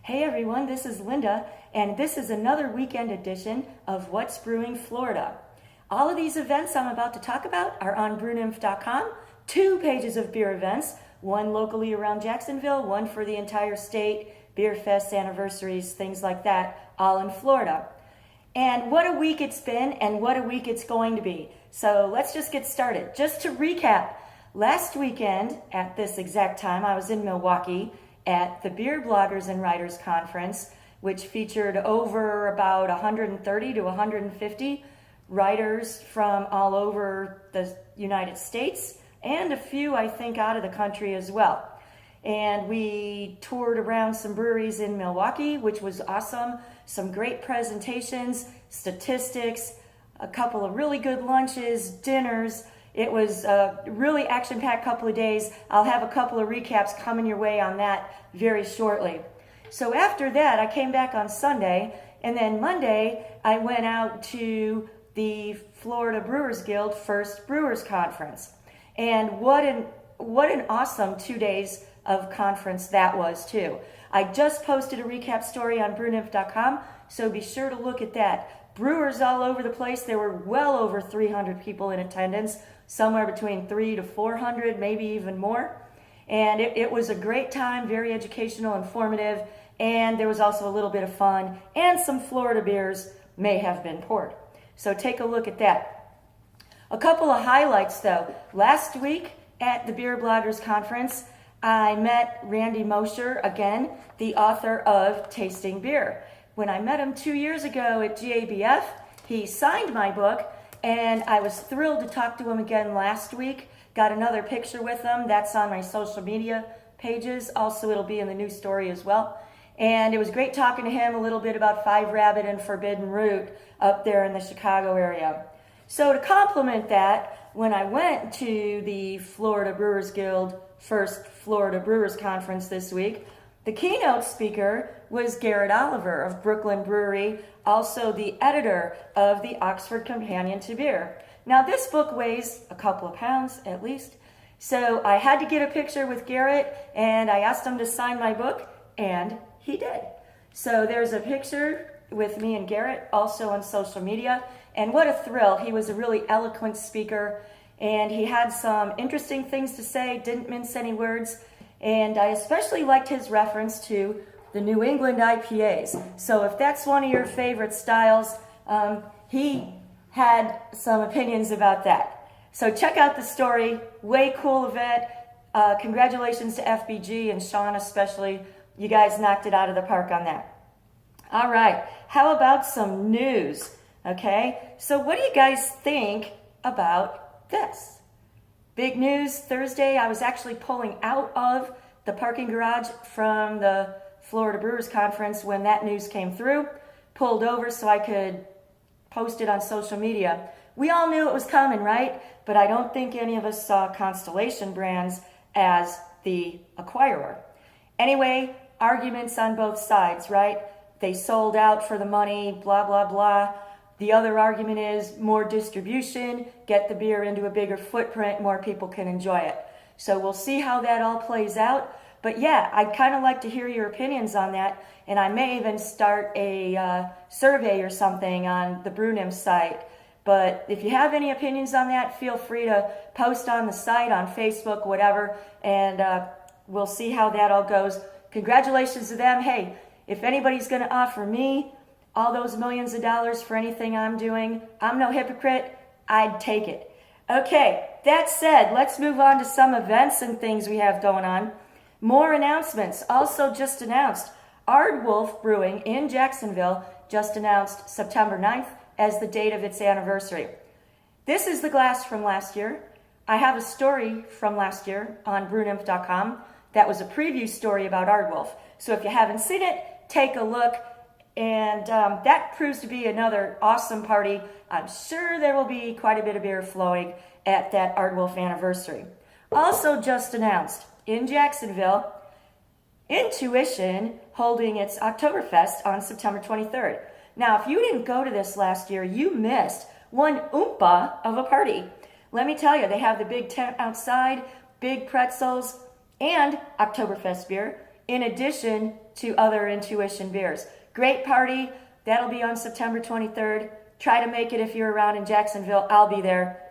Hey everyone, this is Linda, and this is another weekend edition of What's Brewing Florida. All of these events I'm about to talk about are on BrewNymph.com. 2 pages of beer events, one locally around Jacksonville, one for the entire state, beer fests, anniversaries, things like that, all in Florida. And what a week it's been, and what a week it's going to be. So let's just get started. Just to recap, last weekend at this exact time, I was in Milwaukee at the Beer Bloggers and Writers Conference, which featured over about 130 to 150 writers from all over the United States, and a few, I think, out of the country as well. And we toured around some breweries in Milwaukee, which was awesome. Some great presentations, statistics, a couple of really good lunches, dinners. It was a really action-packed couple of days. I'll have a couple of recaps coming your way on that very shortly. So after that, I came back on Sunday, and then Monday, I went out to the Florida Brewers Guild First Brewers Conference. And what an awesome 2 days of conference that was too. I just posted a recap story on BrewNymph.com, so be sure to look at that. Brewers all over the place. There were well over 300 people in attendance, somewhere between 300 to 400, maybe even more. And it was a great time, very educational, informative, and there was also a little bit of fun, and some Florida beers may have been poured. So take a look at that. A couple of highlights though. Last week at the Beer Bloggers Conference, I met Randy Mosier, again, the author of Tasting Beer. When I met him 2 years ago at GABF, he signed my book, and I was thrilled to talk to him again last week. Got another picture with him. That's on my social media pages. Also, it'll be in the news story as well. And it was great talking to him a little bit about Five Rabbit and Forbidden Root up there in the Chicago area. So to complement that, when I went to the Florida Brewers Guild First Florida Brewers Conference this week, the keynote speaker was Garrett Oliver of Brooklyn Brewery, also the editor of the Oxford Companion to Beer. Now this book weighs a couple of pounds at least, so I had to get a picture with Garrett, and I asked him to sign my book, and he did. So there's a picture with me and Garrett also on social media, and what a thrill. He was a really eloquent speaker, and he had some interesting things to say, didn't mince any words, and I especially liked his reference to the New England IPAs. So if that's one of your favorite styles, he had some opinions about that. So check out the story, way cool event. Congratulations to FBG and Sean especially. You guys knocked it out of the park on that. All right, how about some news? Okay, so what do you guys think about this? Big news Thursday, I was actually pulling out of the parking garage from the Florida Brewers Conference when that news came through. Pulled over so I could post it on social media. We all knew it was coming, right? But I don't think any of us saw Constellation Brands as the acquirer. Anyway, arguments on both sides, right? They sold out for the money, blah, blah, blah. The other argument is more distribution, get the beer into a bigger footprint, more people can enjoy it. So we'll see how that all plays out. But yeah, I'd kind of like to hear your opinions on that, and I may even start a survey or something on the BrewNymph site. But if you have any opinions on that, feel free to post on the site, on Facebook, whatever, and we'll see how that all goes. Congratulations to them. Hey, if anybody's going to offer me all those millions of dollars for anything I'm doing, I'm no hypocrite, I'd take it. Okay, that said, let's move on to some events and things we have going on. More announcements. Also just announced, Aardwolf Brewing in Jacksonville just announced September 9th as the date of its anniversary. This is the glass from last year. I have a story from last year on BrewNymph.com that was a preview story about Aardwolf. So if you haven't seen it, take a look. And that proves to be another awesome party. I'm sure there will be quite a bit of beer flowing at that Aardwolf anniversary. Also just announced in Jacksonville, Intuition holding its Oktoberfest on September 23rd. Now, if you didn't go to this last year, you missed one oompa of a party. Let me tell you, they have the big tent outside, big pretzels, and Oktoberfest beer, in addition to other Intuition beers. Great party. That'll be on September 23rd. Try to make it if you're around in Jacksonville. I'll be there,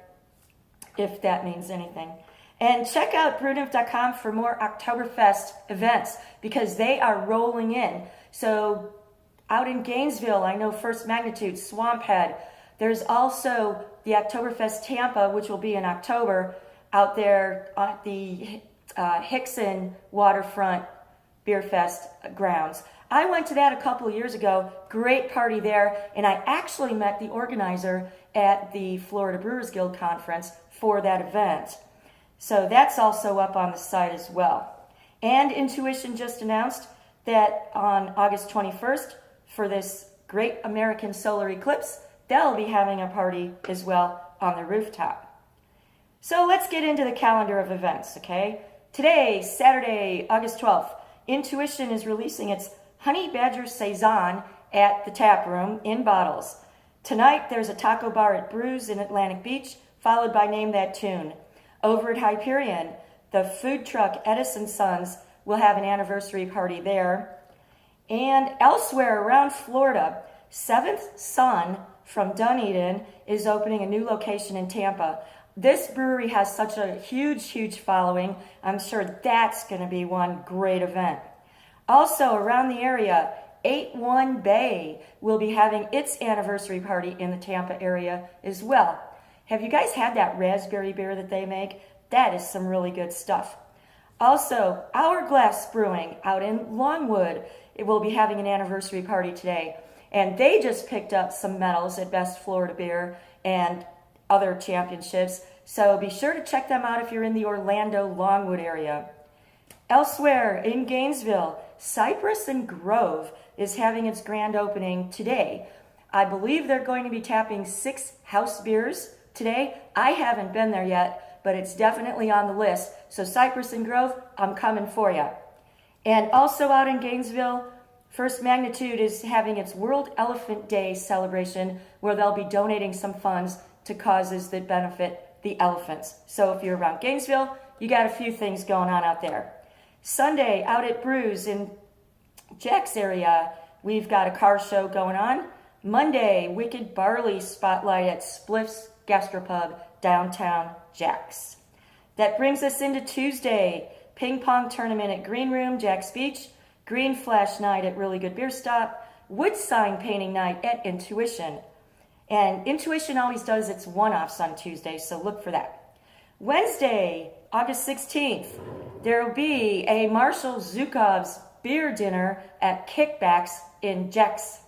if that means anything. And check out BrewNymph.com for more Oktoberfest events because they are rolling in. So out in Gainesville, I know First Magnitude, Swamphead. There's also the Oktoberfest Tampa, which will be in October, out there at the Hickson Waterfront Beer Fest grounds. I went to that a couple of years ago. Great party there, and I actually met the organizer at the Florida Brewers Guild Conference for that event. So that's also up on the site as well. And Intuition just announced that on August 21st, for this great American solar eclipse, they'll be having a party as well on the rooftop. So let's get into the calendar of events, okay? Today, Saturday, August 12th, Intuition is releasing its Honey Badger Saison at the tap room in bottles. Tonight, there's a taco bar at Brews in Atlantic Beach, followed by Name That Tune. Over at Hyperion, the food truck Edison Sons will have an anniversary party there. And elsewhere around Florida, Seventh Son from Dunedin is opening a new location in Tampa. This brewery has such a huge following. I'm sure that's going to be one great event. Also around the area, 81 Bay will be having its anniversary party in the Tampa area as well. Have you guys had that raspberry beer that they make? That is some really good stuff. Also, Hourglass Brewing out in Longwood, it will be having an anniversary party today. And they just picked up some medals at Best Florida Beer and other championships. So be sure to check them out if you're in the Orlando, Longwood area. Elsewhere in Gainesville, Cypress and Grove is having its grand opening today. I believe they're going to be tapping 6 house beers today. I haven't been there yet, but it's definitely on the list. So Cypress and Grove, I'm coming for you. And also out in Gainesville, First Magnitude is having its World Elephant Day celebration where they'll be donating some funds to causes that benefit the elephants. So if you're around Gainesville, you got a few things going on out there. Sunday, out at Brews in Jack's area, we've got a car show going on. Monday, Wicked Barley Spotlight at Spliff's Gastropub, downtown Jack's. That brings us into Tuesday, ping pong tournament at Green Room, Jack's Beach, Green Flash Night at Really Good Beer Stop, wood sign painting night at Intuition. And Intuition always does its one-offs on Tuesday, so look for that. Wednesday, August 16th, there will be a Marshall Zhukov's beer dinner at Kickbacks in Jack's.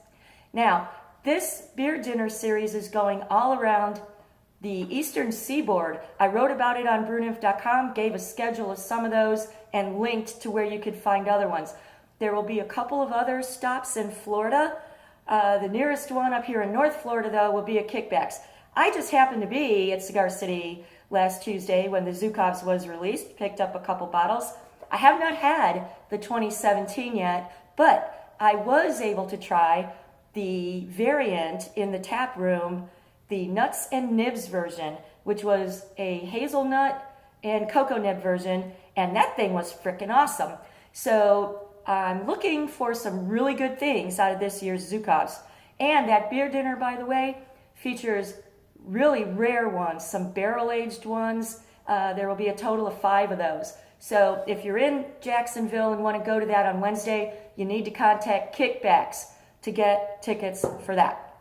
Now, this beer dinner series is going all around the Eastern Seaboard. I wrote about it on BrewNymph.com, gave a schedule of some of those, and linked to where you could find other ones. There will be a couple of other stops in Florida. The nearest one up here in North Florida, though, will be at Kickbacks. I just happened to be at Cigar City last Tuesday when the Zhukov's was released, picked up a couple bottles. I have not had the 2017 yet, but I was able to try the variant in the tap room, the Nuts and Nibs version, which was a hazelnut and cocoa nib version, and that thing was freaking awesome. So I'm looking for some really good things out of this year's Zhukov's. And that beer dinner, by the way, features really rare ones, some barrel-aged ones. There will be a total of 5 of those. So if you're in Jacksonville and want to go to that on Wednesday, you need to contact Kickbacks to get tickets for that.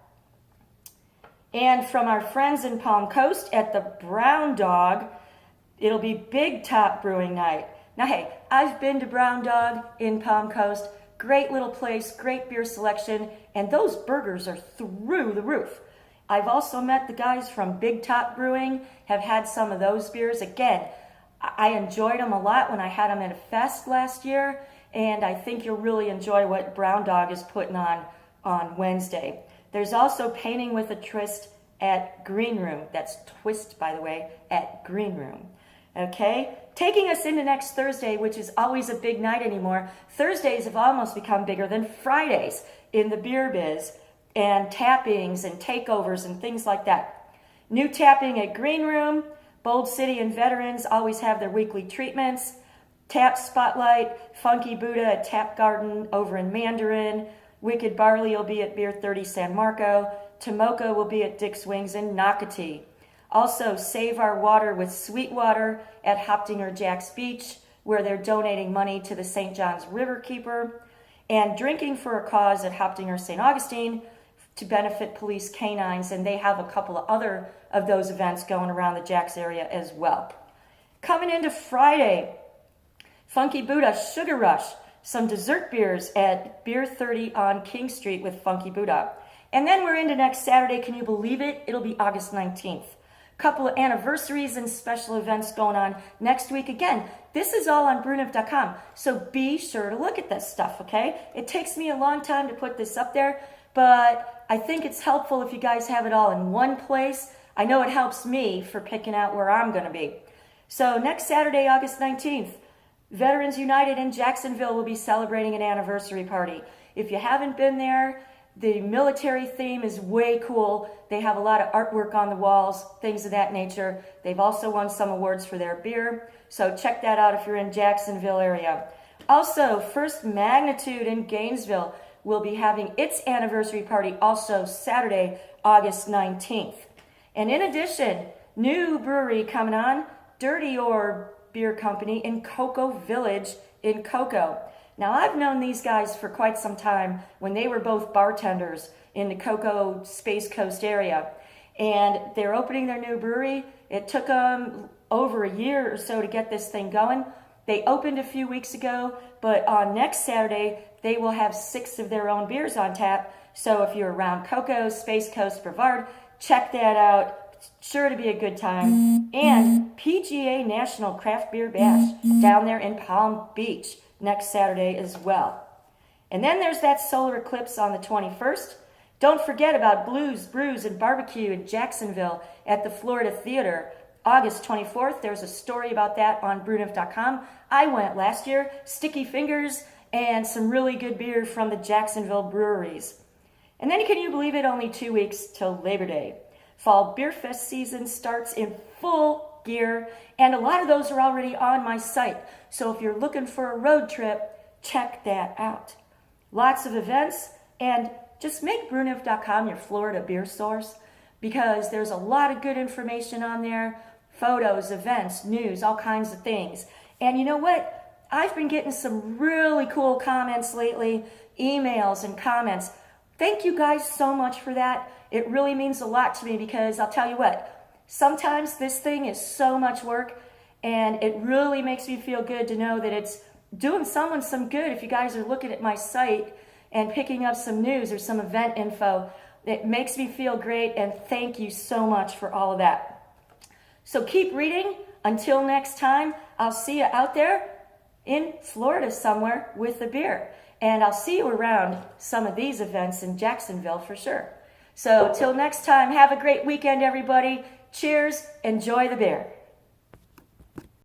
And from our friends in Palm Coast at the Brown Dog, it'll be Big Top Brewing Night. Now, hey, I've been to Brown Dog in Palm Coast. Great little place, great beer selection, and those burgers are through the roof. I've also met the guys from Big Top Brewing, have had some of those beers. Again, I enjoyed them a lot when I had them at a fest last year, and I think you'll really enjoy what Brown Dog is putting on Wednesday. There's also Painting with a Twist at Green Room. That's Twist, by the way, at Green Room. Okay? Taking us into next Thursday, which is always a big night anymore. Thursdays have almost become bigger than Fridays in the beer biz, and tappings and takeovers and things like that. New tapping at Green Room. Bold City and Veterans always have their weekly treatments. Tap Spotlight, Funky Buddha at Tap Garden over in Mandarin. Wicked Barley will be at Beer 30 San Marco. Tomoka will be at Dick's Wings in Nocatee. Also, Save Our Water with Sweetwater at Hoptinger Jacks Beach, where they're donating money to the St. John's Riverkeeper. And Drinking for a Cause at Hoptinger St. Augustine to benefit police canines. And they have a couple of other of those events going around the Jacks area as well. Coming into Friday, Funky Buddha Sugar Rush, some dessert beers at Beer 30 on King Street with Funky Buddha. And then we're into next Saturday. Can you believe it? It'll be August 19th. Couple of anniversaries and special events going on next week. Again, this is all on BrewNymph.com, so be sure to look at this stuff, okay? It takes me a long time to put this up there, but I think it's helpful if you guys have it all in one place. I know it helps me for picking out where I'm going to be. So next Saturday, August 19th, Veterans United in Jacksonville will be celebrating an anniversary party. If you haven't been there, the military theme is way cool. They have a lot of artwork on the walls, things of that nature. They've also won some awards for their beer, so check that out if you're in Jacksonville area. Also, First Magnitude in Gainesville will be having its anniversary party also Saturday, August 19th. And in addition, new brewery coming on, Dirty Orb Beer Company in Cocoa Village in Cocoa. Now, I've known these guys for quite some time when they were both bartenders in the Cocoa Space Coast area. And they're opening their new brewery. It took them over a year or so to get this thing going. They opened a few weeks ago, but on next Saturday, they will have 6 of their own beers on tap. So if you're around Cocoa, Space Coast, Brevard, check that out. It's sure to be a good time. And PGA National Craft Beer Bash down there in Palm Beach next Saturday as well. And then there's that solar eclipse on the 21st. Don't forget about Blues, Brews, and Barbecue in Jacksonville at the Florida Theater. August 24th, there's a story about that on BrewNymph.com. I went last year, sticky fingers, and some really good beer from the Jacksonville breweries. And then can you believe it, only 2 weeks till Labor Day. Fall Beer Fest season starts in full gear, and a lot of those are already on my site. So if you're looking for a road trip, check that out. Lots of events, and just make BrewNymph.com your Florida beer source, because there's a lot of good information on there, photos, events, news, all kinds of things. And you know what? I've been getting some really cool comments lately, emails and comments. Thank you guys so much for that. It really means a lot to me, because I'll tell you what, sometimes this thing is so much work, and it really makes me feel good to know that it's doing someone some good. If you guys are looking at my site and picking up some news or some event info, it makes me feel great, and thank you so much for all of that. So keep reading. Until next time, I'll see you out there in Florida somewhere with the beer. And I'll see you around some of these events in Jacksonville for sure. So till next time, have a great weekend, everybody. Cheers. Enjoy the beer.